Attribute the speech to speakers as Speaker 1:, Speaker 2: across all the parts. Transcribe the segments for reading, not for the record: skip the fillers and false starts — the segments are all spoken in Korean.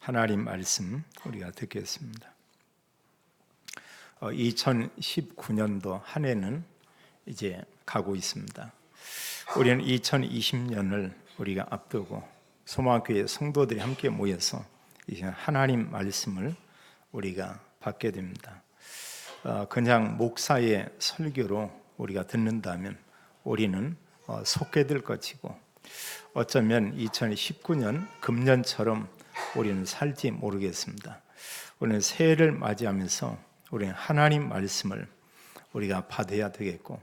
Speaker 1: 하나님 말씀 우리가 듣겠습니다. 2019년도 한 해는 이제 가고 있습니다. 우리는 2020년을 우리가 앞두고 소망교회 성도들이 함께 모여서 이제 하나님 말씀을 우리가 받게 됩니다. 그냥 목사의 설교로 우리가 듣는다면 우리는 속게 될 것이고, 어쩌면 2019년 금년처럼 우리는 살지 모르겠습니다. 우리는 새해를 맞이하면서 우리는 하나님 말씀을 우리가 받아야 되겠고,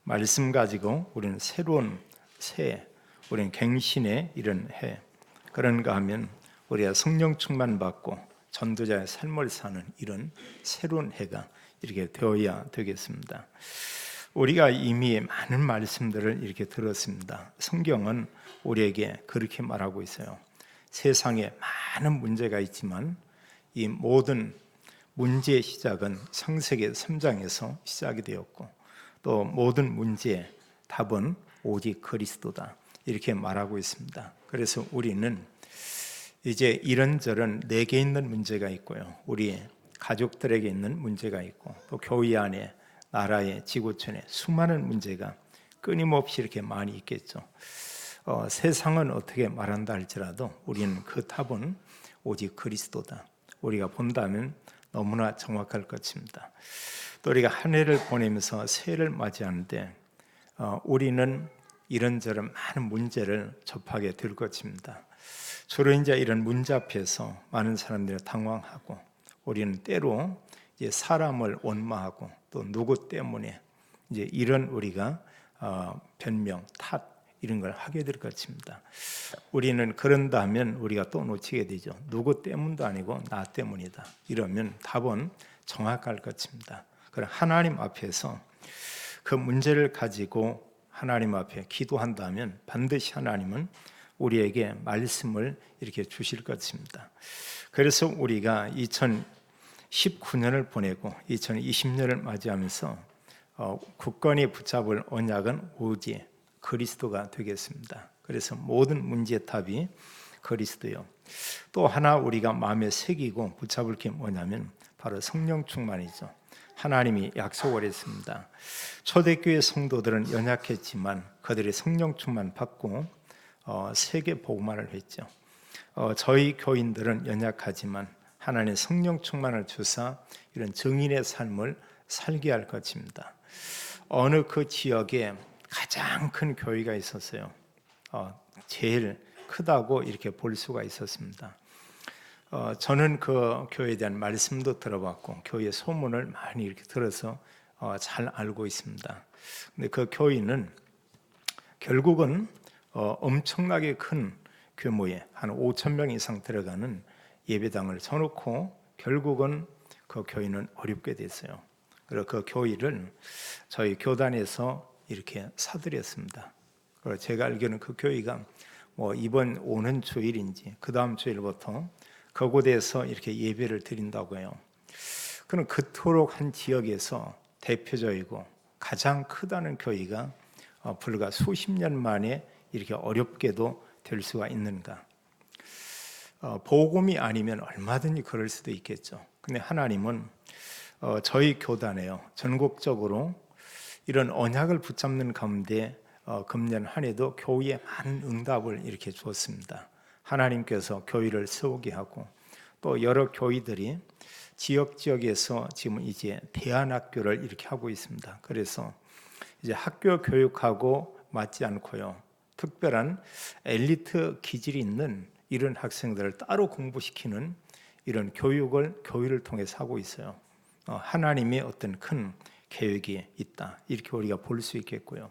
Speaker 1: 말씀 가지고 우리는 새로운 새해, 우리는 갱신의 이런 해, 그런가 하면 우리가 성령 충만 받고 전도자의 삶을 사는 이런 새로운 해가 이렇게 되어야 되겠습니다. 우리가 이미 많은 말씀들을 이렇게 들었습니다. 성경은 우리에게 그렇게 말하고 있어요. 세상에 많은 문제가 있지만 이 모든 문제의 시작은 창세기 3장에서 시작이 되었고, 또 모든 문제의 답은 오직 그리스도다, 이렇게 말하고 있습니다. 그래서 우리는 이제 이런저런 내게 있는 문제가 있고요, 우리 가족들에게 있는 문제가 있고, 또 교회 안에, 나라의, 지구촌에 수많은 문제가 끊임없이 이렇게 많이 있겠죠. 세상은 어떻게 말한다 할지라도 우리는 그 답은 오직 그리스도다, 우리가 본다면 너무나 정확할 것입니다. 또 우리가 한 해를 보내면서 새해를 맞이하는데 우리는 이런저런 많은 문제를 접하게 될 것입니다. 주로 이제 이런 문제 앞에서 많은 사람들이 당황하고, 우리는 때로 이제 사람을 원망하고, 또 누구 때문에 이제 이런 우리가 변명, 탓, 이런 걸 하게 될 것입니다. 우리는 그런다면 우리가 또 놓치게 되죠. 누구 때문도 아니고 나 때문이다, 이러면 답은 정확할 것입니다. 그럼 하나님 앞에서 그 문제를 가지고 하나님 앞에 기도한다면 반드시 하나님은 우리에게 말씀을 이렇게 주실 것입니다. 그래서 우리가 2019년을 보내고 2020년을 맞이하면서 굳건히 붙잡을 언약은 오직 그리스도가 되겠습니다. 그래서 모든 문제의 답이 그리스도요. 또 하나 우리가 마음에 새기고 붙잡을 게 뭐냐면 바로 성령 충만이죠. 하나님이 약속을 했습니다. 초대교회 성도들은 연약했지만 그들이 성령 충만 받고 세계 복음화를 했죠. 저희 교인들은 연약하지만 하나님 성령 충만을 주사 이런 증인의 삶을 살게 할 것입니다. 어느 그 지역에 가장 큰 교회가 있었어요. 제일 크다고 이렇게 볼 수가 있었습니다. 저는 그 교회에 대한 말씀도 들어봤고 교회 소문을 많이 이렇게 들어서 잘 알고 있습니다. 근데 그 교회는 결국은 엄청나게 큰 규모의 한 5천 명 이상 들어가는 예배당을 쳐놓고 결국은 그 교회는 어렵게 됐어요. 그래서 그 교회를 저희 교단에서 이렇게 사들였습니다. 그리고 제가 알기로는 그 교회가 이번 오는 주일인지 그 다음 주일부터 그곳에서 이렇게 예배를 드린다고 해요. 그럼 그토록 한 지역에서 대표적이고 가장 크다는 교회가 불과 수십 년 만에 이렇게 어렵게도 될 수가 있는가? 복음이 아니면 얼마든지 그럴 수도 있겠죠. 근데 하나님은 저희 교단에요, 전국적으로 이런 언약을 붙잡는 가운데 금년 한 해도 교회에 많은 응답을 이렇게 주었습니다. 하나님께서 교회를 세우게 하고, 또 여러 교회들이 지역에서 지금 이제 대안학교를 이렇게 하고 있습니다. 그래서 이제 학교 교육하고 맞지 않고요, 특별한 엘리트 기질이 있는 이런 학생들을 따로 공부시키는 이런 교회를 통해서 하고 있어요. 하나님의 어떤 큰 계획이 있다, 이렇게 우리가 볼 수 있겠고요.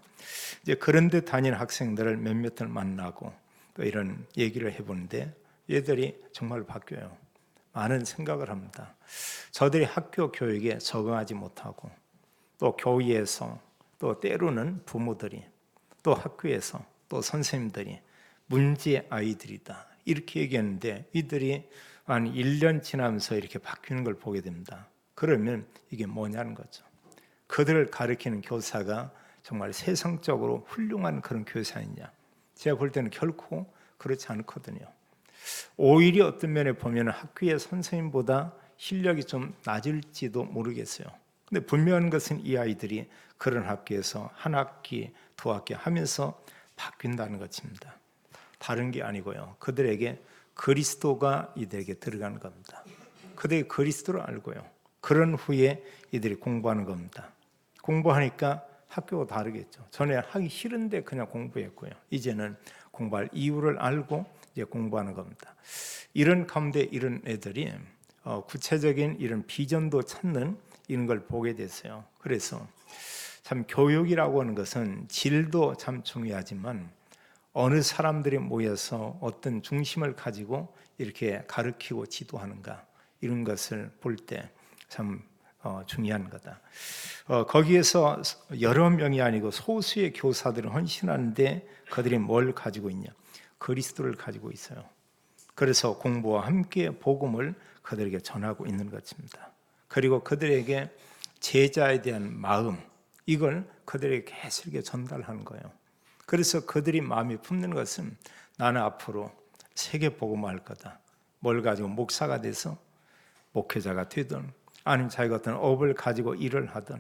Speaker 1: 이제 그런 데 다니는 학생들을 몇몇을 만나고 또 이런 얘기를 해보는데 얘들이 정말 바뀌어요. 많은 생각을 합니다. 저들이 학교 교육에 적응하지 못하고, 또 교회에서, 또 때로는 부모들이, 또 학교에서, 또 선생님들이 문제 아이들이다, 이렇게 얘기했는데 이들이 한 1년 지나면서 이렇게 바뀌는 걸 보게 됩니다. 그러면 이게 뭐냐는 거죠. 그들을 가르치는 교사가 정말 세상적으로 훌륭한 그런 교사이냐? 제가 볼 때는 결코 그렇지 않거든요. 오히려 어떤 면에 보면 학교의 선생님보다 실력이 좀 낮을지도 모르겠어요. 근데 분명한 것은 이 아이들이 그런 학교에서 한 학기, 두 학기 하면서 바뀐다는 것입니다. 다른 게 아니고요. 그들에게 그리스도가 이들에게 들어가는 겁니다. 그들이 그리스도를 알고요. 그런 후에 이들이 공부하는 겁니다. 공부하니까 학교가 다르겠죠. 전에 하기 싫은데 그냥 공부했고요. 이제는 공부할 이유를 알고 이제 공부하는 겁니다. 이런 가운데 이런 애들이 구체적인 이런 비전도 찾는 이런 걸 보게 됐어요. 그래서 참 교육이라고 하는 것은 질도 참 중요하지만 어느 사람들이 모여서 어떤 중심을 가지고 이렇게 가르치고 지도하는가 이런 것을 볼 때 참 중요한 거다. 거기에서 여러 명이 아니고 소수의 교사들은 헌신하는데 그들이 뭘 가지고 있냐? 그리스도를 가지고 있어요. 그래서 공부와 함께 복음을 그들에게 전하고 있는 것입니다. 그리고 그들에게 제자에 대한 마음, 이걸 그들에게 계속 이렇게 전달하는 거예요. 그래서 그들이 마음에 품는 것은 나는 앞으로 세계 복음화할 거다. 뭘 가지고 목사가 돼서 목회자가 되든 아니면 자기가 어떤 업을 가지고 일을 하든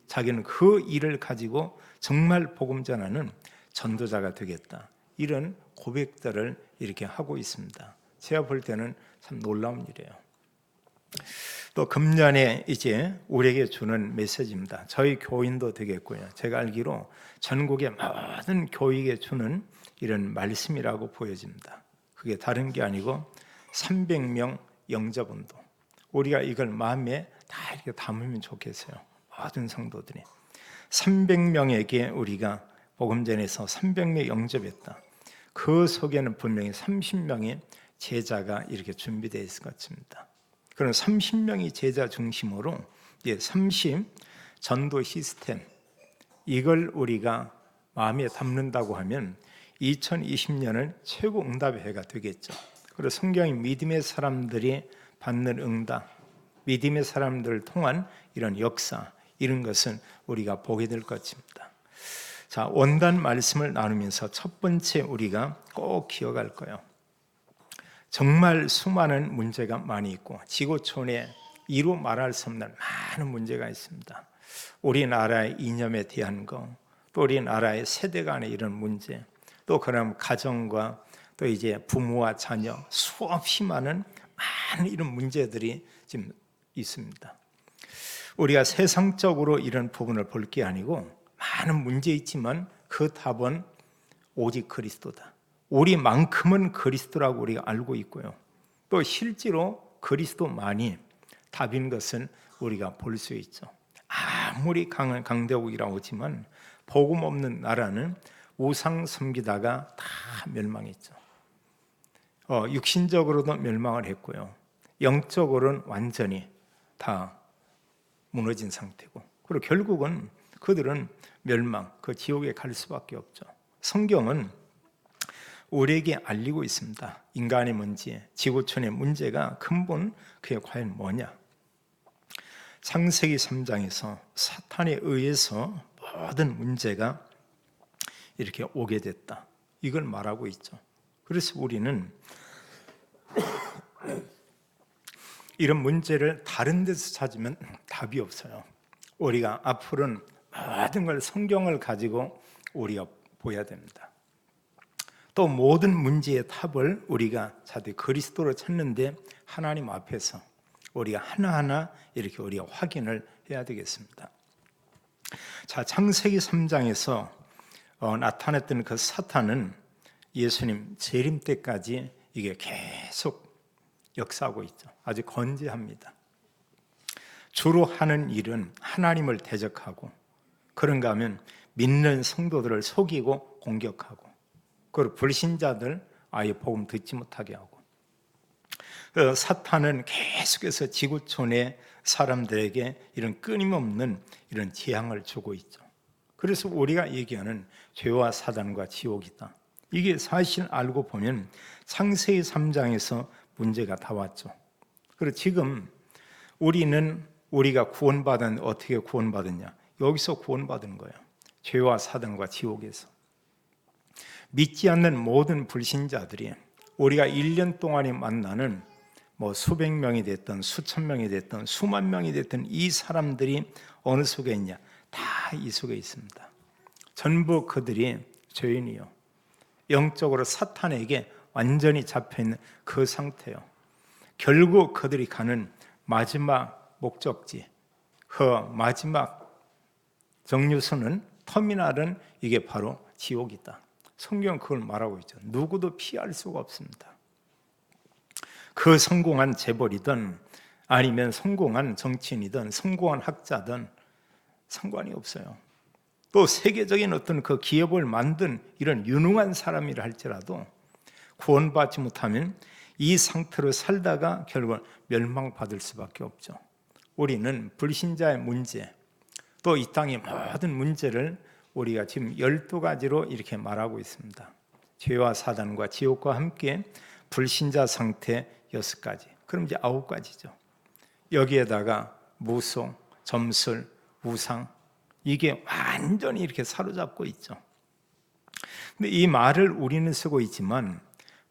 Speaker 1: 자기는 그 일을 가지고 정말 복음 전하는 전도자가 되겠다. 이런 고백들을 이렇게 하고 있습니다. 제가 볼 때는 참 놀라운 일이에요. 또 금년에 이제 우리에게 주는 메시지입니다. 저희 교인도 되겠고요. 제가 알기로 전국의 모든 교회에 주는 이런 말씀이라고 보여집니다. 그게 다른 게 아니고 300명 영접운동. 우리가 이걸 마음에 다 이렇게 담으면 좋겠어요. 모든 성도들이 300명에게 우리가 복음 전해서 300명 영접했다. 그 속에는 분명히 30명의 제자가 이렇게 준비되어 있을 것 같습니다. 그런 30명이 제자 중심으로 30 전도 시스템 이걸 우리가 마음에 담는다고 하면 2020년은 최고 응답의 해가 되겠죠. 그리고 성경이 믿음의 사람들이 받는 응답, 믿음의 사람들을 통한 이런 역사 이런 것은 우리가 보게 될 것입니다. 자, 원단 말씀을 나누면서 첫 번째 우리가 꼭 기억할 거예요. 정말 수많은 문제가 많이 있고 지구촌에 이루 말할 수 없는 많은 문제가 있습니다. 우리나라의 이념에 대한 거, 또 우리나라의 세대 간의 이런 문제, 또 그럼 가정과 또 이제 부모와 자녀 수없이 많은 이런 문제들이 지금 있습니다. 우리가 세상적으로 이런 부분을 볼 게 아니고 많은 문제 있지만 그 답은 오직 그리스도다. 우리만큼은 그리스도라고 우리가 알고 있고요. 또 실제로 그리스도만이 답인 것은 우리가 볼 수 있죠. 아무리 강한 강대국이라고 하지만 복음 없는 나라는 우상 섬기다가 다 멸망했죠. 육신적으로도 멸망을 했고요. 영적으로는 완전히 다 무너진 상태고, 그리고 결국은 그들은 멸망, 그 지옥에 갈 수밖에 없죠. 성경은 우리에게 알리고 있습니다. 인간의 문제, 지구촌의 문제가 근본 그게 과연 뭐냐? 창세기 3장에서 사탄에 의해서 모든 문제가 이렇게 오게 됐다. 이걸 말하고 있죠. 그래서 우리는 이런 문제를 다른 데서 찾으면 답이 없어요. 우리가 앞으로는 모든 걸 성경을 가지고 우리가 보여야 됩니다. 또 모든 문제의 답을 우리가 자꾸 그리스도로 찾는데 하나님 앞에서 우리가 하나하나 이렇게 우리가 확인을 해야 되겠습니다. 자, 창세기 3장에서 나타났던 그 사탄은 예수님 재림 때까지 이게 계속 역사하고 있죠. 아주 건재합니다. 주로 하는 일은 하나님을 대적하고, 그런가 하면 믿는 성도들을 속이고 공격하고, 그리고 불신자들 아예 복음 듣지 못하게 하고, 사탄은 계속해서 지구촌의 사람들에게 이런 끊임없는 이런 재앙을 주고 있죠. 그래서 우리가 얘기하는 죄와 사단과 지옥이다. 이게 사실 알고 보면 창세기 3장에서 문제가 다 왔죠. 그리고 지금 우리가 구원받은 어떻게 구원받았냐? 여기서 구원받은 거예요. 죄와 사단과 지옥에서. 믿지 않는 모든 불신자들이 우리가 1년 동안에 만나는 뭐 수백 명이 됐든 수천 명이 됐든 수만 명이 됐든 이 사람들이 어느 속에 있냐? 다 이 속에 있습니다. 전부 그들이 죄인이요, 영적으로 사탄에게 완전히 잡혀있는 그 상태요. 결국 그들이 가는 마지막 목적지, 그 마지막 정류소는, 터미널은 이게 바로 지옥이다. 성경은 그걸 말하고 있죠. 누구도 피할 수가 없습니다. 그 성공한 재벌이든 아니면 성공한 정치인이든 성공한 학자든 상관이 없어요. 또 세계적인 어떤 그 기업을 만든 이런 유능한 사람이라 할지라도 구원받지 못하면 이 상태로 살다가 결국 멸망받을 수밖에 없죠. 우리는 불신자의 문제, 또 이 땅의 모든 문제를 우리가 지금 12가지로 이렇게 말하고 있습니다. 죄와 사단과 지옥과 함께 불신자 상태 6가지. 그럼 이제 9가지죠. 여기에다가 무속, 점술, 우상, 이게 완전히 이렇게 사로잡고 있죠. 근데 이 말을 우리는 쓰고 있지만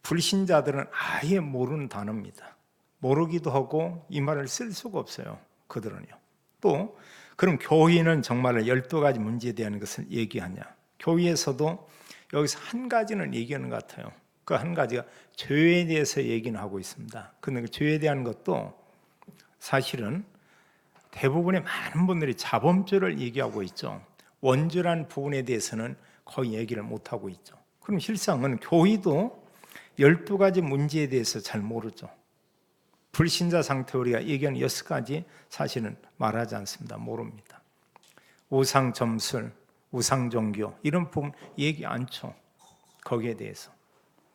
Speaker 1: 불신자들은 아예 모르는 단어입니다. 모르기도 하고 이 말을 쓸 수가 없어요. 그들은요. 또 그럼 교회는 정말 12가지 문제에 대한 것을 얘기하냐? 교회에서도 여기서 한 가지는 얘기하는 것 같아요. 그 한 가지가 죄에 대해서 얘기는 하고 있습니다. 근데 그 죄에 대한 것도 사실은 대부분의 많은 분들이 자범죄를 얘기하고 있죠. 원죄란 부분에 대해서는 거의 얘기를 못하고 있죠. 그럼 실상은 교회도 12가지 문제에 대해서 잘 모르죠. 불신자 상태 우리가 얘기한 6가지 사실은 말하지 않습니다. 모릅니다. 우상 점술, 우상 종교 이런 부분 얘기 않죠. 거기에 대해서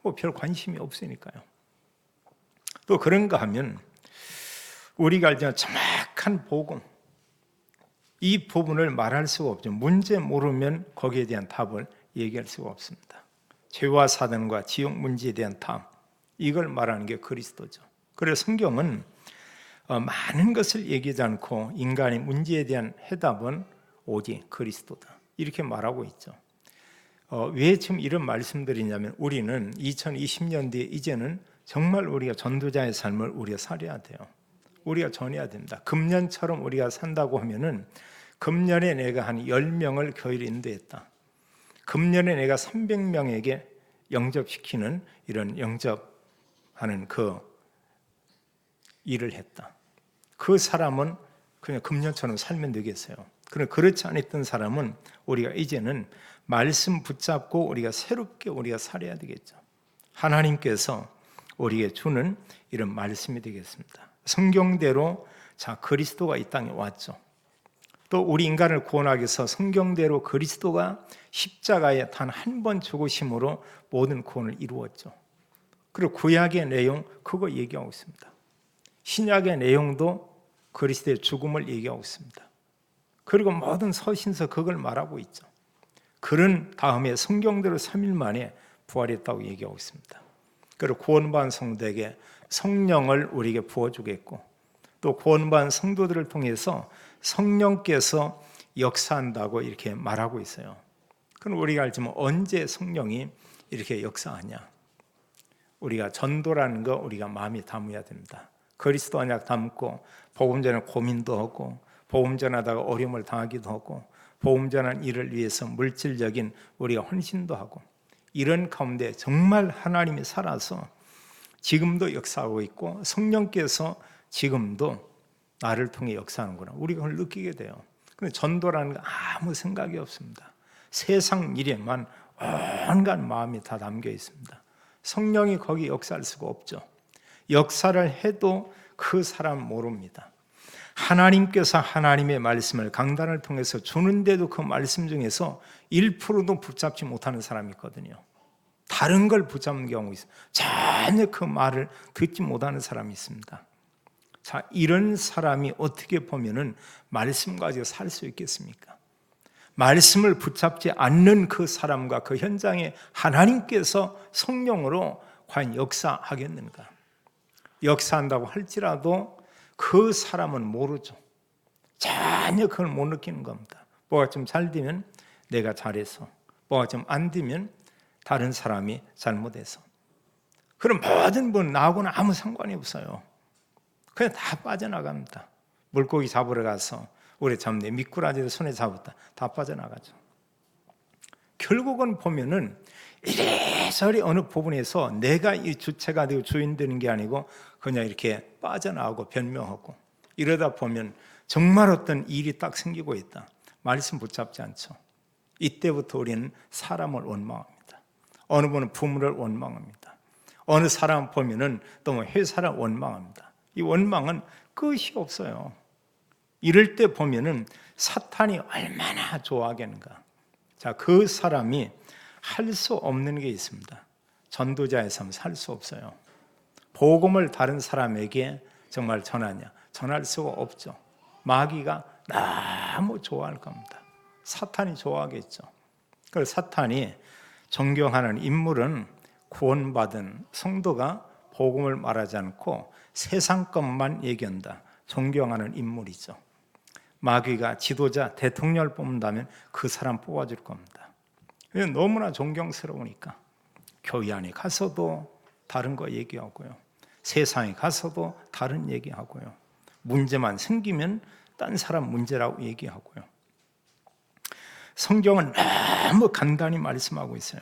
Speaker 1: 뭐 별 관심이 없으니까요. 또 그런가 하면 우리가 알지만 정확한 복음, 이 부분을 말할 수가 없죠. 문제 모르면 거기에 대한 답을 얘기할 수가 없습니다. 죄와 사단과 지옥 문제에 대한 답, 이걸 말하는 게 그리스도죠. 그래서 성경은 많은 것을 얘기하지 않고 인간의 문제에 대한 해답은 오직 그리스도다, 이렇게 말하고 있죠. 왜 지금 이런 말씀드리냐면 우리는 2020년대에 이제는 정말 우리가 전도자의 삶을 우리가 살아야 돼요. 우리가 전해야 됩니다. 금년처럼 우리가 산다고 하면은 금년에 내가 한 10명을 교회로 인도했다. 금년에 내가 300명에게 영접시키는 이런 영접하는 그 일을 했다. 그 사람은 그냥 금년처럼 살면 되겠어요. 그런데 그렇지 않았던 사람은 우리가 이제는 말씀 붙잡고 우리가 새롭게 우리가 살아야 되겠죠. 하나님께서 우리에게 주는 이런 말씀이 되겠습니다. 성경대로 자 그리스도가 이 땅에 왔죠. 또 우리 인간을 구원하기 위해서 성경대로 그리스도가 십자가에 단 한 번 죽으심으로 모든 구원을 이루었죠. 그리고 구약의 내용 그거 얘기하고 있습니다. 신약의 내용도 그리스도의 죽음을 얘기하고 있습니다. 그리고 모든 서신서 그걸 말하고 있죠. 그런 다음에 성경대로 3일 만에 부활했다고 얘기하고 있습니다. 그리고 구원받은 성도에게 성령을 우리에게 부어주겠고 또 구원받은 성도들을 통해서 성령께서 역사한다고 이렇게 말하고 있어요. 그럼 우리가 알지만 언제 성령이 이렇게 역사하냐? 우리가 전도라는 거 우리가 마음에 담아야 됩니다. 그리스도 언약 담고 복음 전에 고민도 하고 복음 전하다가 어려움을 당하기도 하고 복음 전한 일을 위해서 물질적인 우리가 헌신도 하고 이런 가운데 정말 하나님이 살아서 지금도 역사하고 있고 성령께서 지금도 나를 통해 역사하는구나. 우리가 그걸 느끼게 돼요. 근데 전도라는 거 아무 생각이 없습니다. 세상 일에만 온갖 마음이 다 담겨 있습니다. 성령이 거기 역사할 수가 없죠. 역사를 해도 그 사람 모릅니다. 하나님께서 하나님의 말씀을 강단을 통해서 주는데도 그 말씀 중에서 1%도 붙잡지 못하는 사람이 있거든요. 다른 걸 붙잡는 경우가 있어요. 전혀 그 말을 듣지 못하는 사람이 있습니다. 자, 이런 사람이 어떻게 보면은 말씀 가지고 살 수 있겠습니까? 말씀을 붙잡지 않는 그 사람과 그 현장에 하나님께서 성령으로 과연 역사하겠는가? 역사한다고 할지라도 그 사람은 모르죠. 전혀 그걸 못 느끼는 겁니다. 뭐가 좀 잘 되면 내가 잘해서, 뭐가 좀 안 되면 다른 사람이 잘못해서. 그럼 모든 분 나하고는 아무 상관이 없어요. 그냥 다 빠져나갑니다. 물고기 잡으러 가서 우리 잡내 미꾸라지를 손에 잡았다. 다 빠져나가죠. 결국은 보면은 이래저래 어느 부분에서 내가 이 주체가 되고 주인 되는 게 아니고 그냥 이렇게 빠져나오고 변명하고 이러다 보면 정말 어떤 일이 딱 생기고 있다. 말씀 붙잡지 않죠. 이때부터 우리는 사람을 원망합니다. 어느 분은 부모를 원망합니다. 어느 사람 보면은 또 뭐 회사를 원망합니다. 이 원망은 끝이 없어요. 이럴 때 보면은 사탄이 얼마나 좋아하겠는가. 자, 그 사람이 할 수 없는 게 있습니다. 전도자의 삶 살 수 없어요. 복음을 다른 사람에게 정말 전하냐? 전할 수가 없죠. 마귀가 너무 좋아할 겁니다. 사탄이 좋아하겠죠. 그래서 사탄이 존경하는 인물은 구원받은 성도가 복음을 말하지 않고 세상 것만 얘기한다. 존경하는 인물이죠. 마귀가 지도자, 대통령을 뽑는다면 그 사람 뽑아줄 겁니다. 너무나 존경스러우니까 교회 안에 가서도 다른 거 얘기하고요. 세상에 가서도 다른 얘기하고요. 문제만 생기면 딴 사람 문제라고 얘기하고요. 성경은 너무 간단히 말씀하고 있어요.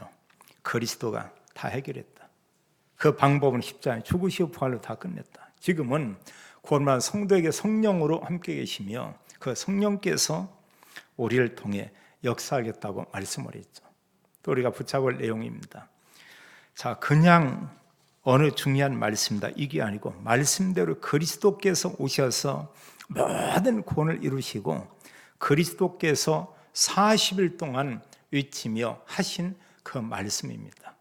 Speaker 1: 그리스도가 다 해결했다. 그 방법은 십자가에 죽으시고 부활로 다 끝냈다. 지금은 구원받은 성도에게 성령으로 함께 계시며 그 성령께서 우리를 통해 역사하겠다고 말씀을 했죠. 또 우리가 붙잡을 내용입니다. 자, 그냥 어느 중요한 말씀이다 이게 아니고 말씀대로 그리스도께서 오셔서 모든 구원을 이루시고 그리스도께서 40일 동안 외치며 하신 그 말씀입니다.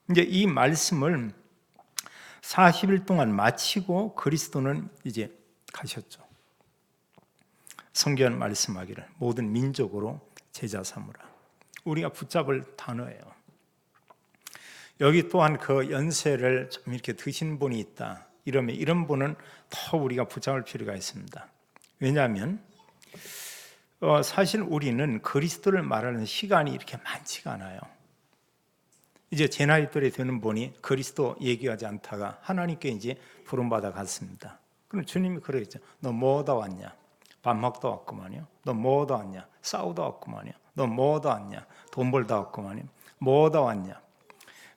Speaker 1: 이제 이 말씀을 40일 동안 마치고 그리스도는 이제 가셨죠. 성경은 말씀하기를 모든 민족으로 제자 삼으라. 우리가 붙잡을 단어예요. 여기 또한 그 연세를 좀 이렇게 드신 분이 있다. 이러면 이런 분은 더 우리가 붙잡을 필요가 있습니다. 왜냐하면 사실 우리는 그리스도를 말하는 시간이 이렇게 많지가 않아요. 이제 제 나이 또래 되는 분이 그리스도 얘기하지 않다가 하나님께 이제 부름받아 갔습니다. 그럼 주님이 그러겠죠. 너 뭐하다 왔냐? 밥 먹다 왔구만요. 너 뭐하다 왔냐? 싸우다 왔구만요. 너 뭐하다 왔냐? 돈 벌다 왔구만요. 뭐하다 왔냐?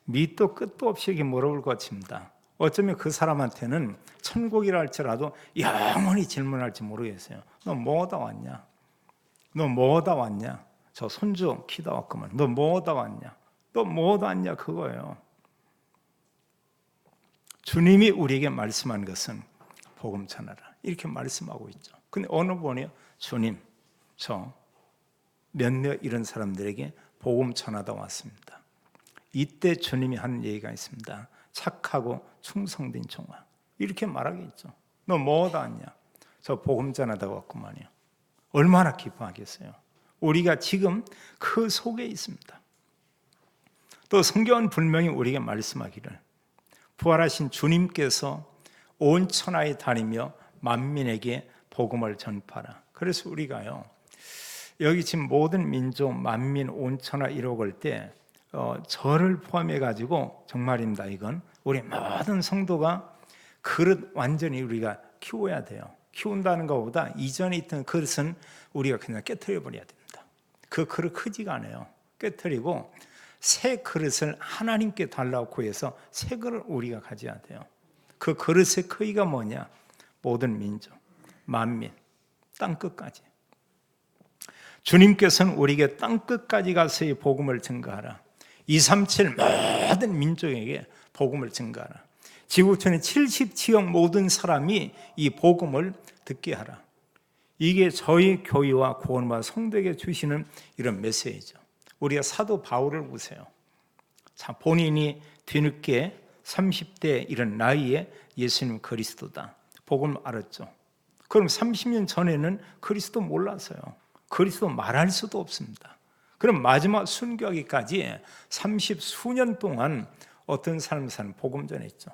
Speaker 1: 밑도 끝도 없이 이렇게 물어볼 것 같습니다. 어쩌면 그 사람한테는 천국이라 할지라도 영원히 질문할지 모르겠어요. 너 뭐하다 왔냐? 너 뭐하다 왔냐? 저 손주 키다 왔구만. 너 뭐하다 왔냐? 또 뭐하다 왔냐? 그거예요. 주님이 우리에게 말씀한 것은 복음 전하라 이렇게 말씀하고 있죠. 근데 어느 분이요? 주님, 저 몇몇 이런 사람들에게 복음 전하다 왔습니다. 이때 주님이 하는 얘기가 있습니다. 착하고 충성된 종아 이렇게 말하겠죠. 너 뭐하다 왔냐? 저 복음 전하다 왔구만요. 얼마나 기뻐하겠어요. 우리가 지금 그 속에 있습니다. 또 성경은 분명히 우리에게 말씀하기를 부활하신 주님께서 온 천하에 다니며 만민에게 복음을 전파라. 그래서 우리가요 여기 지금 모든 민족, 만민, 온 천하 이러고 때 저를 포함해 가지고 정말입니다. 이건 우리 모든 성도가 그릇 완전히 우리가 키워야 돼요. 키운다는 것보다 이전에 있던 그릇은 우리가 그냥 깨트려 버려야 됩니다. 그 그릇 크지가 않아요. 깨트리고 새 그릇을 하나님께 달라고 구해서 새 그릇을 우리가 가져야 돼요. 그 그릇의 크기가 뭐냐? 모든 민족, 만민, 땅끝까지. 주님께서는 우리에게 땅끝까지 가서 이 복음을 증거하라. 237 모든 민족에게 복음을 증거하라. 지구촌의 70지역 모든 사람이 이 복음을 듣게 하라. 이게 저희 교회와 구원받은 성도에게 주시는 이런 메시지죠. 우리가 사도 바울을 보세요. 자, 본인이 뒤늦게 30대 이런 나이에 예수님 그리스도다. 복음을 알았죠. 그럼 30년 전에는 그리스도 몰랐어요. 그리스도 말할 수도 없습니다. 그럼 마지막 순교하기까지 30수년 동안 어떤 삶을 사는 복음 전했죠.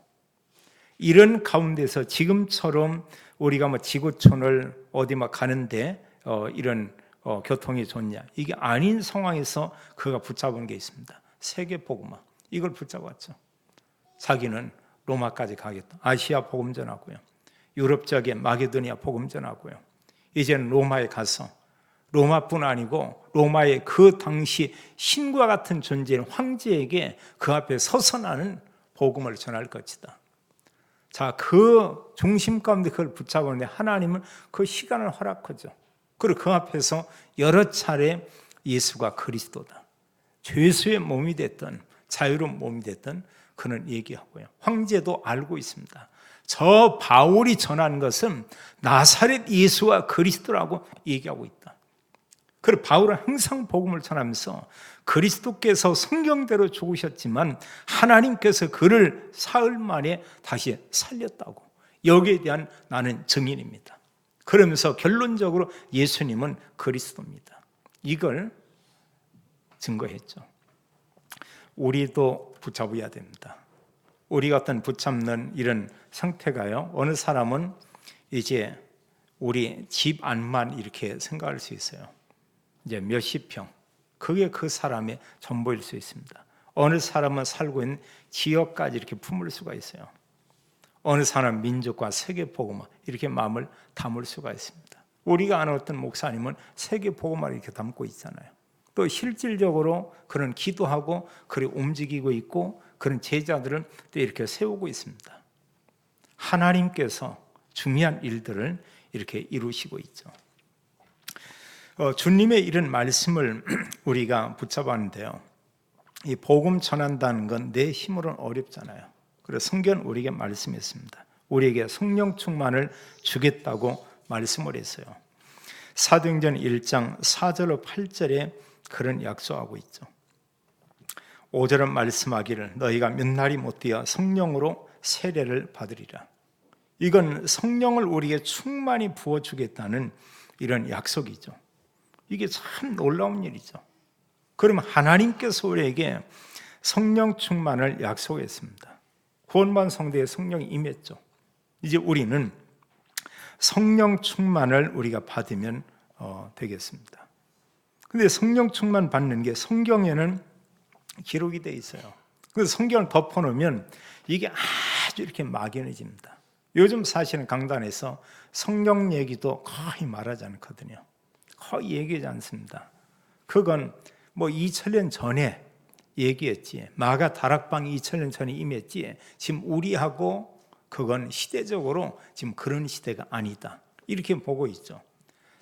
Speaker 1: 이런 가운데서 지금처럼 우리가 뭐 지구촌을 어디 막 가는데 이런 교통이 좋냐 이게 아닌 상황에서 그가 붙잡은 게 있습니다. 세계 복음화 이걸 붙잡았죠. 자기는 로마까지 가겠다. 아시아 복음 전하고요. 유럽 지역에 마게도니아 복음 전하고요. 이제는 로마에 가서 로마뿐 아니고 로마의 그 당시 신과 같은 존재인 황제에게 그 앞에 서서 나는 복음을 전할 것이다. 자, 그 중심 가운데 그걸 붙잡았는데 하나님은 그 시간을 허락하죠. 그리고 그 앞에서 여러 차례 예수가 그리스도다, 죄수의 몸이 됐든 자유로운 몸이 됐든 그는 얘기하고요. 황제도 알고 있습니다. 저 바울이 전한 것은 나사렛 예수가 그리스도라고 얘기하고 있다. 그리고 바울은 항상 복음을 전하면서 그리스도께서 성경대로 죽으셨지만 하나님께서 그를 사흘 만에 다시 살렸다고, 여기에 대한 나는 증인입니다. 그러면서 결론적으로 예수님은 그리스도입니다. 이걸 증거했죠. 우리도 붙잡아야 됩니다. 우리 같은 붙잡는 이런 상태가요, 어느 사람은 이제 우리 집 안만 이렇게 생각할 수 있어요. 이제 몇십 평, 그게 그 사람의 전부일 수 있습니다. 어느 사람은 살고 있는 지역까지 이렇게 품을 수가 있어요. 어느 사람 민족과 세계 복음화 이렇게 마음을 담을 수가 있습니다. 우리가 아는 어떤 목사님은 세계 복음화를 이렇게 담고 있잖아요. 또 실질적으로 그런 기도하고 그리고 움직이고 있고 그런 제자들은 또 이렇게 세우고 있습니다. 하나님께서 중요한 일들을 이렇게 이루시고 있죠. 주님의 이런 말씀을 우리가 붙잡았는데요, 이 복음 전한다는 건 내 힘으로는 어렵잖아요. 그래서 성경은 우리에게 말씀했습니다. 우리에게 성령 충만을 주겠다고 말씀을 했어요. 사도행전 1장 4절로 8절에 그런 약속하고 있죠. 5절은 말씀하기를 너희가 몇 날이 못 되어 성령으로 세례를 받으리라. 이건 성령을 우리에게 충만히 부어주겠다는 이런 약속이죠. 이게 참 놀라운 일이죠. 그러면 하나님께서 우리에게 성령 충만을 약속했습니다. 구원받은 성도에 성령이 임했죠. 이제 우리는 성령 충만을 우리가 받으면 되겠습니다. 근데 성령 충만 받는 게 성경에는 기록이 되어 있어요. 그래서 성경을 덮어놓으면 이게 아주 이렇게 막연해집니다. 요즘 사실은 강단에서 성령 얘기도 거의 말하지 않거든요. 거의 얘기하지 않습니다. 그건 뭐 2000년 전에 얘기했지, 마가 다락방이 2000년 전에 임했지, 지금 우리하고 그건 시대적으로 지금 그런 시대가 아니다, 이렇게 보고 있죠.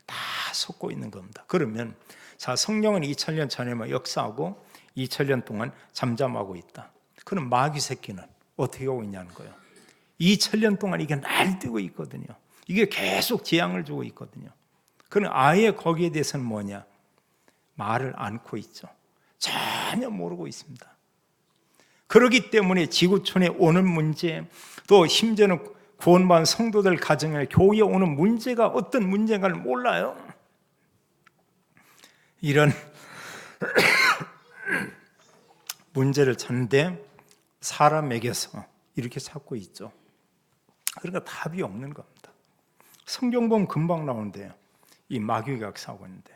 Speaker 1: 다 속고 있는 겁니다. 그러면 자, 성령은 2000년 전에만 역사하고 2000년 동안 잠잠하고 있다. 그럼 마귀 새끼는 어떻게 하고 있냐는 거예요. 2000년 동안 이게 날뛰고 있거든요. 이게 계속 재앙을 주고 있거든요. 그럼 아예 거기에 대해서는 뭐냐? 말을 않고 있죠. 전혀 모르고 있습니다. 그렇기 때문에 지구촌에 오는 문제, 또 심지어는 구원받은 성도들 가정에 교회에 오는 문제가 어떤 문제인가를 몰라요. 이런 문제를 찾는데 사람에게서 이렇게 찾고 있죠. 그러니까 답이 없는 겁니다. 성경 보면 금방 나오는데요, 이 마귀가 역사하고 있는데,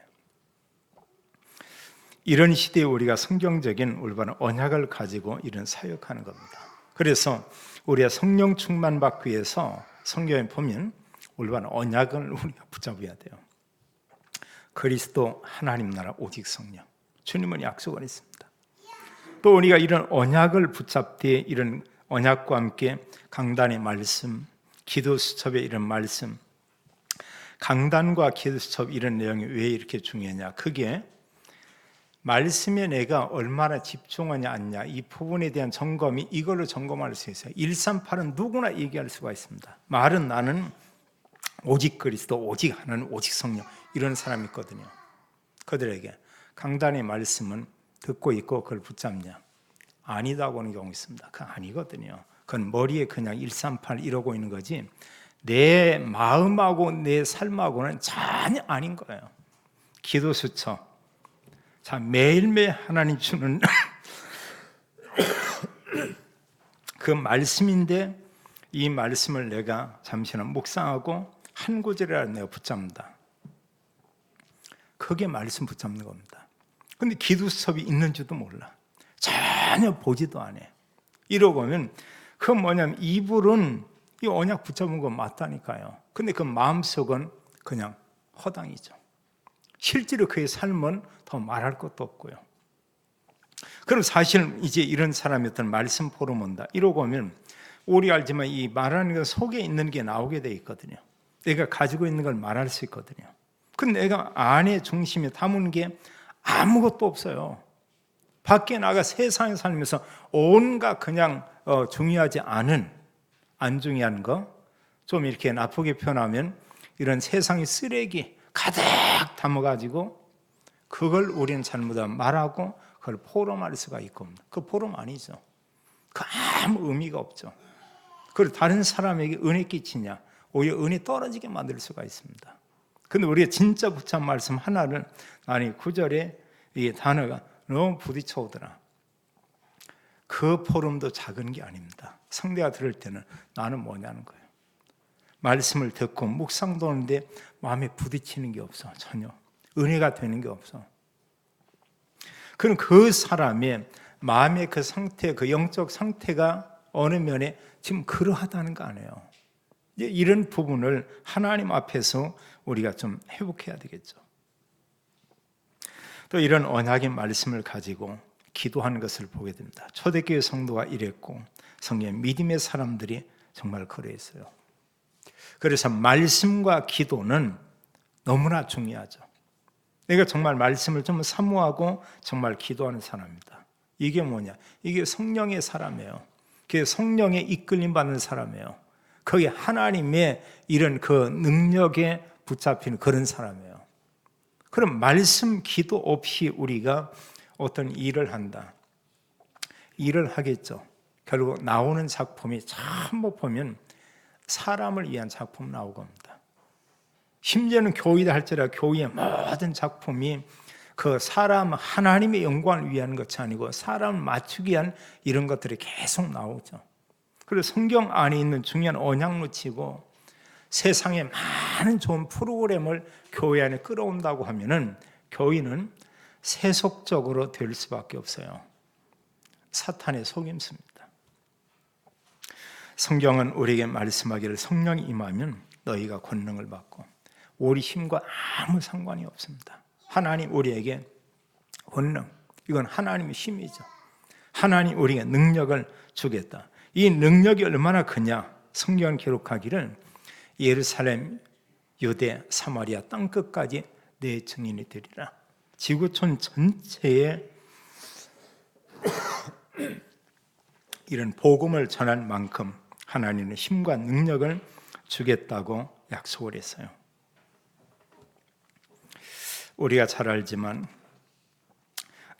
Speaker 1: 이런 시대에 우리가 성경적인 올바른 언약을 가지고 이런 사역하는 겁니다. 그래서 우리가 성령 충만 받기 위해서 성경에 보면 올바른 언약을 우리가 붙잡아야 돼요. 그리스도 하나님 나라 오직 성령, 주님은 약속을 했습니다. 또 우리가 이런 언약을 붙잡되 이런 언약과 함께 강단의 말씀, 기도 수첩의 이런 말씀, 강단과 기도 수첩 이런 내용이 왜 이렇게 중요하냐? 그게 말씀에 내가 얼마나 집중하냐 않냐, 이 부분에 대한 점검이 이걸로 점검할 수 있어요. 138은 누구나 얘기할 수가 있습니다. 말은 나는 오직 그리스도, 오직 하나님, 오직 성령, 이런 사람이 있거든요. 그들에게 강단의 말씀은 듣고 있고 그걸 붙잡냐? 아니다고 하는 경우 있습니다. 그건 아니거든요. 그건 머리에 그냥 138 이러고 있는 거지 내 마음하고 내 삶하고는 전혀 아닌 거예요. 기도 수첩, 자, 매일매일 하나님 주는 그 말씀인데 이 말씀을 내가 잠시는 묵상하고 한 구절이라도 내가 붙잡는다. 그게 말씀 붙잡는 겁니다. 근데 기도 수첩이 있는지도 몰라. 전혀 보지도 않아. 이러고 하면 그건 뭐냐면 이불은 이 언약 붙잡은 거 맞다니까요. 근데 그 마음속은 그냥 허당이죠. 실제로 그의 삶은 더 말할 것도 없고요. 그럼 사실 이제 이런 사람이었던 말씀 포럼 온다 이러고 하면 우리 알지만 이 말하는 것 속에 있는 게 나오게 돼 있거든요. 내가 가지고 있는 걸 말할 수 있거든요. 근데 내가 안에 중심에 담은 게 아무것도 없어요. 밖에 나가 세상에 살면서 온갖 그냥 중요하지 않은 안 중요한 거 좀 이렇게 나쁘게 표현하면 이런 세상의 쓰레기 가득 담아가지고 그걸 우리는 잘못하면 말하고 그걸 포럼할 수가 있고 그 포럼 아니죠. 그 아무 의미가 없죠. 그리고 다른 사람에게 은혜 끼치냐 오히려 은혜 떨어지게 만들 수가 있습니다. 근데 우리가 진짜 붙잡은 말씀 하나를 아니 9절에 이 단어가 너무 부딪혀오더라. 그 포럼도 작은 게 아닙니다. 상대가 들을 때는 나는 뭐냐는 거예요. 말씀을 듣고 묵상도 하는데 마음에 부딪히는 게 없어. 전혀 은혜가 되는 게 없어. 그럼 그 사람의 마음의 그 상태, 그 영적 상태가 어느 면에 지금 그러하다는 거 아니에요. 이런 부분을 하나님 앞에서 우리가 좀 회복해야 되겠죠. 또 이런 언약의 말씀을 가지고 기도하는 것을 보게 됩니다. 초대교회 성도가 이랬고 성경의 믿음의 사람들이 정말 그랬어요. 그래서 말씀과 기도는 너무나 중요하죠. 내가 정말 말씀을 좀 사모하고 정말 기도하는 사람입니다. 이게 뭐냐? 이게 성령의 사람이에요. 그게 성령의 이끌림 받는 사람이에요. 거기 하나님의 이런 그 능력에 붙잡히는 그런 사람이에요. 그럼 말씀 기도 없이 우리가 어떤 일을 한다. 일을 하겠죠. 결국 나오는 작품이 전부 보면 사람을 위한 작품 나오고 합니다. 심지어는 교회다 할지라도 교회의 모든 작품이 그 사람 하나님의 영광을 위한 것이 아니고 사람을 맞추기 위한 이런 것들이 계속 나오죠. 그래서 성경 안에 있는 중요한 언약 놓치고 세상에 많은 좋은 프로그램을 교회 안에 끌어온다고 하면은 교회는 세속적으로 될 수밖에 없어요. 사탄의 속임수입니다. 성경은 우리에게 말씀하기를 성령이 임하면 너희가 권능을 받고 우리 힘과 아무 상관이 없습니다. 하나님 우리에게 권능, 이건 하나님의 힘이죠. 하나님 우리에게 능력을 주겠다. 이 능력이 얼마나 크냐? 성경은 기록하기를 예루살렘, 유대, 사마리아 땅끝까지 내 증인이 되리라. 지구촌 전체에 이런 복음을 전할 만큼 하나님은 힘과 능력을 주겠다고 약속을 했어요. 우리가 잘 알지만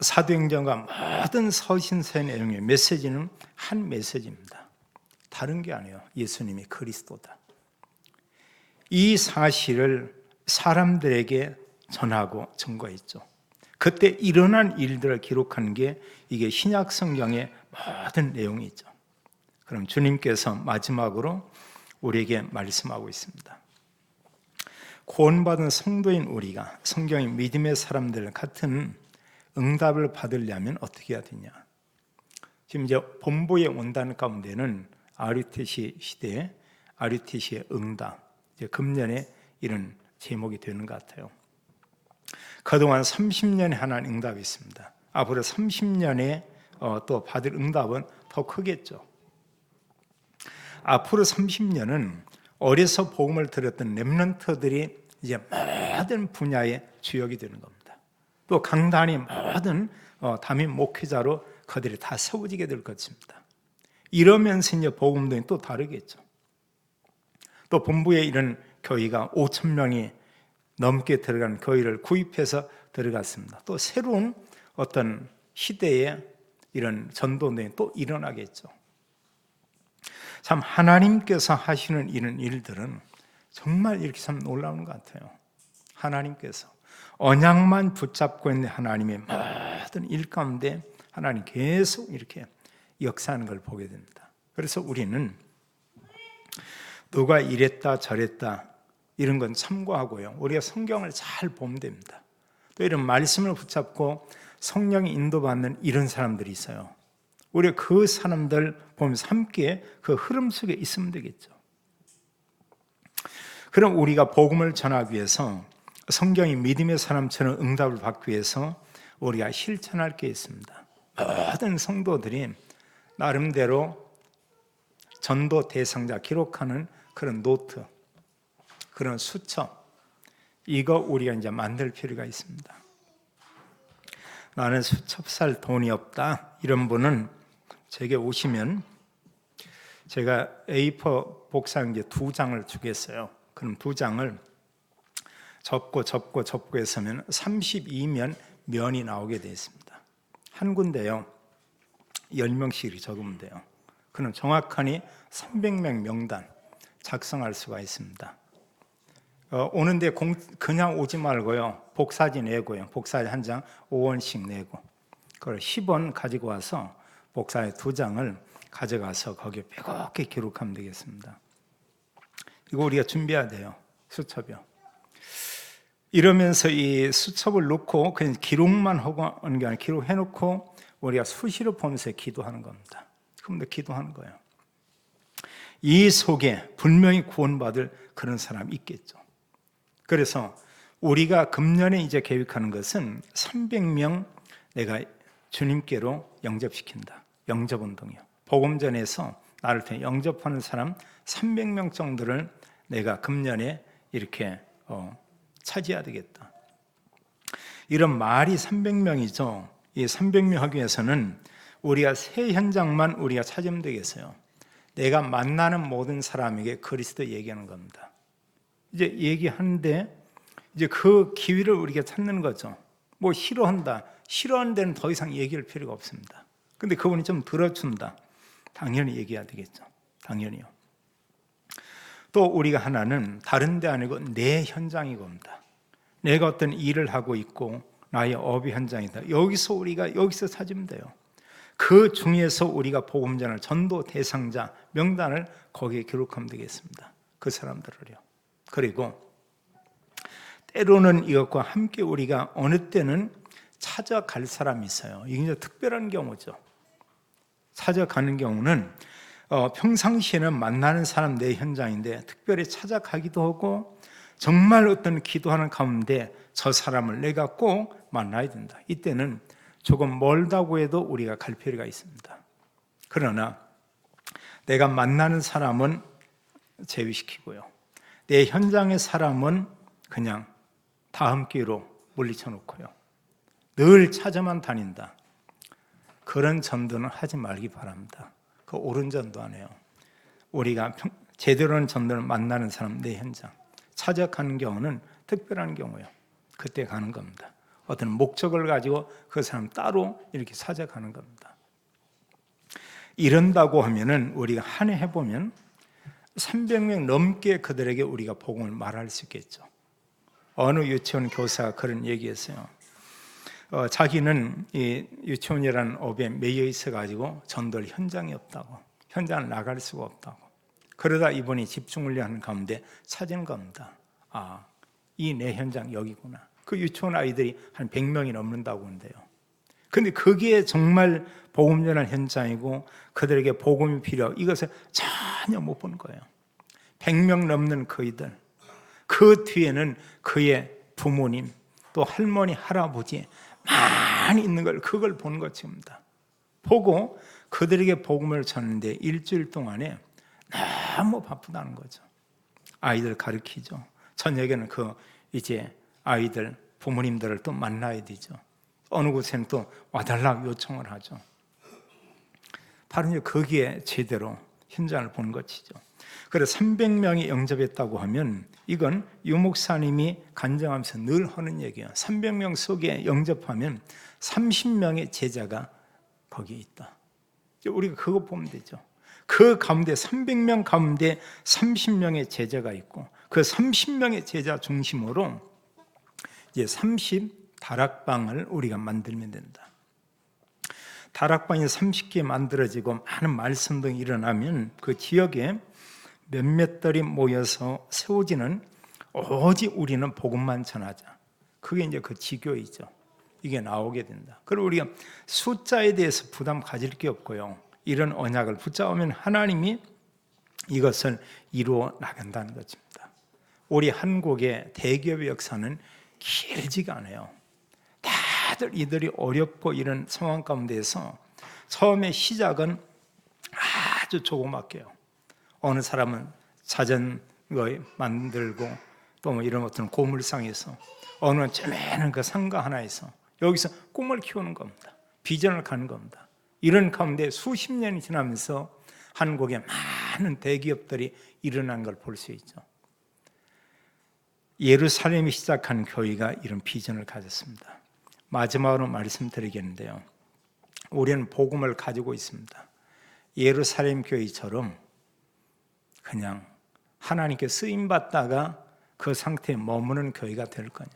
Speaker 1: 사도행전과 모든 서신서의 내용의 메시지는 한 메시지입니다. 다른 게 아니에요. 예수님이 그리스도다. 이 사실을 사람들에게 전하고 증거했죠. 그때 일어난 일들을 기록한 게 이게 신약 성경의 모든 내용이죠. 그럼 주님께서 마지막으로 우리에게 말씀하고 있습니다. 구원받은 성도인 우리가 성경의 믿음의 사람들 같은 응답을 받으려면 어떻게 해야 되냐? 지금 이제 본보에 온다는 가운데는 아리테시 시대에 아리테시의 응답, 이제 금년에 이런 제목이 되는 것 같아요. 그동안 30년에 하나의 응답이 있습니다. 앞으로 30년에 또 받을 응답은 더 크겠죠. 앞으로 30년은 어려서 복음을 들었던 렘넌트들이 이제 모든 분야의 주역이 되는 겁니다. 또 강단이 모든 담임 목회자로 그들이 다 세워지게 될 것입니다. 이러면서 이제 복음도 또 다르겠죠. 또 본부에 이런 교회가 5,000명이 넘게 들어간 교회를 구입해서 들어갔습니다. 또 새로운 어떤 시대에 이런 전도는 또 일어나겠죠. 참 하나님께서 하시는 이런 일들은 정말 이렇게 참 놀라운 것 같아요. 하나님께서 언약만 붙잡고 있는 하나님의 모든 일 가운데 하나님 계속 이렇게 역사하는 걸 보게 됩니다. 그래서 우리는 누가 이랬다 저랬다 이런 건 참고하고요. 우리가 성경을 잘 보면 됩니다. 또 이런 말씀을 붙잡고 성령이 인도받는 이런 사람들이 있어요. 우리가 그 사람들 보면서 함께 그 흐름 속에 있으면 되겠죠. 그럼 우리가 복음을 전하기 위해서 성경이 믿음의 사람처럼 응답을 받기 위해서 우리가 실천할 게 있습니다. 모든 성도들이 나름대로 전도 대상자 기록하는 그런 노트, 그런 수첩, 이거 우리가 이제 만들 필요가 있습니다. 나는 수첩 살 돈이 없다 이런 분은 제게 오시면 제가 A4 복사용지 2장을 주겠어요. 그럼 2장을 접고 해서면 32면 면이 나오게 되어 있습니다. 한 군데요 10명씩 적으면 돼요. 그럼 정확하니 300명 명단 작성할 수가 있습니다. 오는데 그냥 오지 말고요. 복사지 내고요. 복사지 한 장 5원씩 내고 그걸 10원 가지고 와서 복사지 2장을 가져가서 거기에 빼곡히 기록하면 되겠습니다. 이거 우리가 준비해야 돼요. 수첩이요. 이러면서 이 수첩을 놓고 그냥 기록만 하고 하는 게 아니라 기록해놓고 우리가 수시로 보면서 기도하는 겁니다. 그럼 기도하는 거예요. 이 속에 분명히 구원받을 그런 사람이 있겠죠. 그래서 우리가 금년에 이제 계획하는 것은 300명 내가 주님께로 영접시킨다. 영접운동이요. 복음전에서 나를 통해 영접하는 사람 300명 정도를 내가 금년에 이렇게 차지해야 되겠다. 이런 말이 300명이죠. 이 300명 하기 위해서는 우리가 세 현장만 우리가 찾으면 되겠어요. 내가 만나는 모든 사람에게 그리스도 얘기하는 겁니다. 이제 얘기하는데 이제 그 기회를 우리가 찾는 거죠. 뭐 싫어하는 데는 더 이상 얘기할 필요가 없습니다. 근데 그분이 좀 들어준다. 당연히 얘기해야 되겠죠. 당연히요. 또 우리가 하나는 다른 데 아니고 내 현장이 겁니다. 내가 어떤 일을 하고 있고 나의 업의 현장이다. 여기서 찾으면 돼요. 그 중에서 우리가 복음 전할 전도 대상자 명단을 거기에 기록하면 되겠습니다. 그 사람들을요. 그리고 때로는 이것과 함께 우리가 어느 때는 찾아갈 사람이 있어요. 이게 이제 특별한 경우죠. 찾아가는 경우는 평상시에는 만나는 사람 내 현장인데 특별히 찾아가기도 하고 정말 어떤 기도하는 가운데 저 사람을 내가 꼭 만나야 된다. 이때는 조금 멀다고 해도 우리가 갈 필요가 있습니다. 그러나 내가 만나는 사람은 제외시키고요. 내 현장의 사람은 그냥 다음 기회로 물리쳐 놓고요. 늘 찾아만 다닌다. 그런 전도는 하지 말기 바랍니다. 그 옳은 전도 안 해요. 우리가 제대로 한 전도를 만나는 사람 내 현장 찾아가는 경우는 특별한 경우예요. 그때 가는 겁니다. 어떤 목적을 가지고 그 사람 따로 이렇게 찾아가는 겁니다. 이런다고 하면은 우리가 한 해 해보면 300명 넘게 그들에게 우리가 복음을 말할 수 있겠죠. 어느 유치원 교사가 그런 얘기했어요. 자기는 이 유치원이라는 업에 매여 있어가지고 전도할 현장이 없다고, 현장을 나갈 수가 없다고. 그러다 이분이 집중훈련하는 가운데 찾은 겁니다. 이 내 현장 여기구나. 그 유치원 아이들이 한 100명이 넘는다고 하는데요. 근데 그게 정말 복음 전할 현장이고 그들에게 복음이 필요하고 이것을 전혀 못 본 거예요. 100명 넘는 그이들, 그 뒤에는 그의 부모님, 또 할머니, 할아버지 많이 있는 걸 그걸 본 것입니다. 보고 그들에게 복음을 전하는데 일주일 동안에 너무 바쁘다는 거죠. 아이들 가르치죠. 저녁에는 이제 아이들 부모님들을 또 만나야 되죠. 어느 곳에는 또 와달라고 요청을 하죠. 바로 이제 거기에 제대로 현장을 보는 것이죠. 그래서 300명이 영접했다고 하면 이건 유 목사님이 간증하면서 늘 하는 얘기예요. 300명 속에 영접하면 30명의 제자가 거기에 있다. 우리가 그거 보면 되죠. 그 가운데 300명 가운데 30명의 제자가 있고 그 30명의 제자 중심으로 이제 30 다락방을 우리가 만들면 된다. 다락방이 30개 만들어지고 많은 말씀 등이 일어나면 그 지역에 몇몇들이 모여서 세워지는 오직 우리는 복음만 전하자. 그게 이제 그 지교이죠. 이게 나오게 된다. 그리고 우리가 숫자에 대해서 부담 가질 게 없고요. 이런 언약을 붙잡으면 하나님이 이것을 이루어 나간다는 것입니다. 우리 한국의 대기업의 역사는 길지가 않아요. 다들 이들이 어렵고 이런 상황 가운데에서 처음에 시작은 아주 조그맣게요. 어느 사람은 자전거 만들고 또 뭐 이런 것들은 고물상에서, 어느 쩌매는 그 상가 하나에서 여기서 꿈을 키우는 겁니다. 비전을 가는 겁니다. 이런 가운데 수십 년이 지나면서 한국에 많은 대기업들이 일어난 걸 볼 수 있죠. 예루살렘이 시작한 교회가 이런 비전을 가졌습니다. 마지막으로 말씀드리겠는데요, 우리는 복음을 가지고 있습니다. 예루살렘 교회처럼 그냥 하나님께 쓰임받다가 그 상태에 머무는 교회가 될 거냐,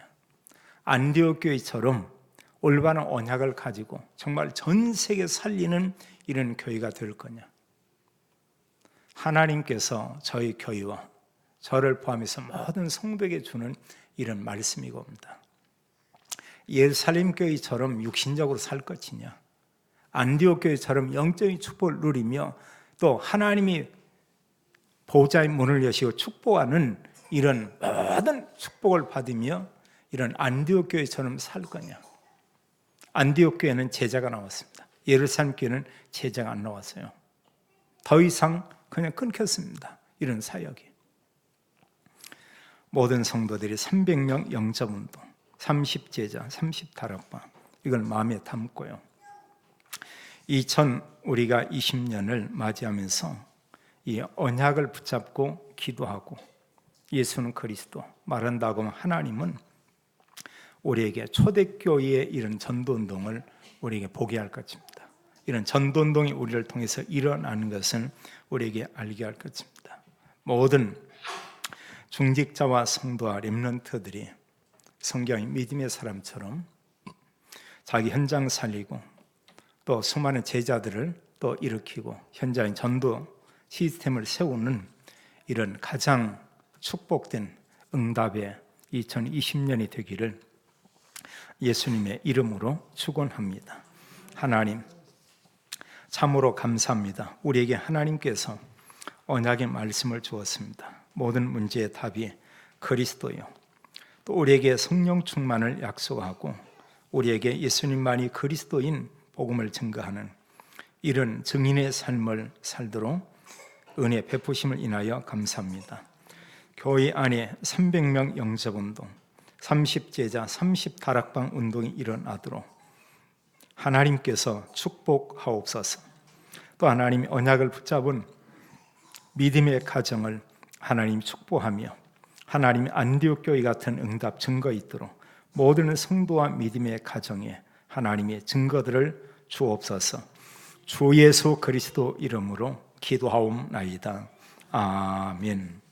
Speaker 1: 안디옥 교회처럼 올바른 언약을 가지고 정말 전 세계 살리는 이런 교회가 될 거냐. 하나님께서 저희 교회와 저를 포함해서 모든 성도에게 주는 이런 말씀이고 옵니다. 예루살렘 교회처럼 육신적으로 살 것이냐, 안디옥 교회처럼 영적인 축복을 누리며 또 하나님이 보호자의 문을 여시고 축복하는 이런 모든 축복을 받으며 이런 안디옥 교회처럼 살 거냐. 안디옥 교회는 제자가 나왔습니다. 예루살렘 교회는 제자가 안 나왔어요. 더 이상 그냥 끊겼습니다. 이런 사역이. 모든 성도들이 300명 영접운동, 30제자, 30다락방, 이걸 마음에 담고요. 우리가 20년을 맞이하면서 이 언약을 붙잡고 기도하고, 예수는 그리스도 말한다고 하면 하나님은 우리에게 초대교회의 이런 전도운동을 우리에게 보게 할 것입니다. 이런 전도운동이 우리를 통해서 일어나는 것은 우리에게 알게 할 것입니다. 모든 중직자와 성도와 렘넌트들이 성경의 믿음의 사람처럼 자기 현장 살리고 또 수많은 제자들을 또 일으키고 현장의 전도 시스템을 세우는 이런 가장 축복된 응답의 2020년이 되기를 예수님의 이름으로 축원합니다. 하나님, 참으로 감사합니다. 우리에게 하나님께서 언약의 말씀을 주었습니다. 모든 문제의 답이 그리스도요, 또 우리에게 성령 충만을 약속하고 우리에게 예수님만이 그리스도인 복음을 증거하는 이런 증인의 삶을 살도록 은혜 베푸심을 인하여 감사합니다. 교회 안에 300명 영접운동, 30제자, 30다락방 운동이 일어나도록 하나님께서 축복하옵소서. 또 하나님의 언약을 붙잡은 믿음의 가정을 하나님 축복하며 하나님의 안디옥 교회 같은 응답 증거 있도록 모든 성도와 믿음의 가정에 하나님의 증거들을 주옵소서. 주 예수 그리스도 이름으로 기도하옵나이다. 아멘.